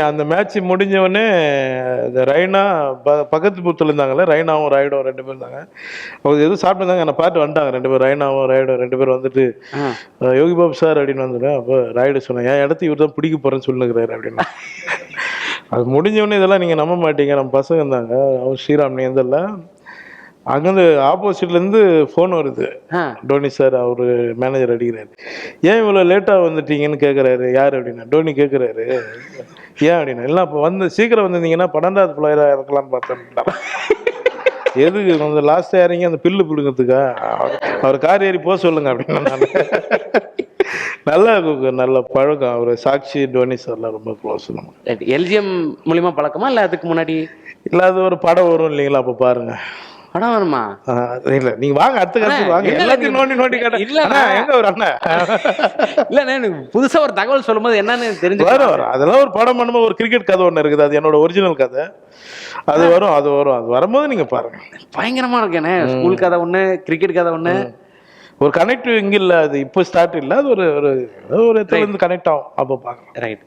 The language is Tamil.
அந்த மேட்ச் முடிஞ்ச உடனே இந்த ரெய்னா பக்கத்து பூத்தில் இருந்தாங்கல்ல, ரெய்னாவும் ராய்டும் 2 பேர் இருந்தாங்க. அவங்க எதுவும் சாப்பிட்டுருந்தாங்க, என்னை பார்த்து வந்துட்டாங்க 2 பேர், ரெய்னாவும் ராய்டும் 2 பேர் வந்துட்டு, யோகி பாபு சார் அப்படின்னு வந்துடுறேன். அப்போ ராய்டு சொன்னேன், என் இடத்து இவர் தான் பிடிக்க போகிறேன்னு சொல்லுங்கிறாரு அப்படின்னு. அது முடிஞ்ச உடனே இதெல்லாம் நீங்கள் நம்ப மாட்டீங்க, நம்ம பசங்க இருந்தாங்க, அவர் ஸ்ரீராம் நேந்தல்ல, அங்கேருந்து ஆப்போசிட்லேருந்து ஃபோன் வருது. டோனி சார் அவர் மேனேஜர் அடிக்கிறாரு, ஏன் இவ்வளோ லேட்டாக வந்துட்டீங்கன்னு கேட்குறாரு. யார் அப்படின்னா டோனி கேட்குறாரு. ஏன் அப்படின்னா, இல்லை அப்போ வந்து சீக்கிரம் வந்திருந்தீங்கன்னா 12வது பிளேயராக இறக்கலான்னு பார்த்தேன். எதுக்கு வந்து லாஸ்ட்டாக இறங்கி அந்த பில்லு பிடுங்கிறதுக்கா, அவர் கார் ஏறி போக சொல்லுங்க அப்படின்னு. நான் நல்ல பழக்கம் அவர். சாட்சி டோனி சார்லாம் ரொம்ப க்ளோஸ். எல்ஜிஎம் மூலியமா பழக்கமா இல்லை அதுக்கு முன்னாடி? இல்லை, அது ஒரு படம் வரும் இல்லைங்களா, அப்போ பாருங்க. படம் வருமா? இல்ல நீங்க வாங்க, அடுத்த கருத்து வாங்க. எல்லாத்தையும் நோண்டி கேட்டா இல்ல எங்க ஒரு அண்ணா இல்ல எனக்கு புதுசா ஒரு தகவல் சொல்லும்போது என்னன்னு தெரிஞ்சு வரும். அதெல்லாம் ஒரு படம் பண்ணும்போது ஒரு கிரிக்கெட் கதை ஒண்ணு இருக்குது, அது என்னோட ஒரிஜினல் கதை. அது வரும் அது வரும்போது நீங்க பாருங்க. பயங்கரமா இருக்கேனே, ஸ்கூல் கதை ஒண்ணு, கிரிக்கெட் கதை ஒண்ணு. ஒரு கனெக்ட் இங்க இல்ல, அது இப்போ ஸ்டார்ட் இல்ல, அது ஒரு இடத்துல இருந்து கனெக்ட் ஆகும், அப்போ பாக்கலாம். ரைட்.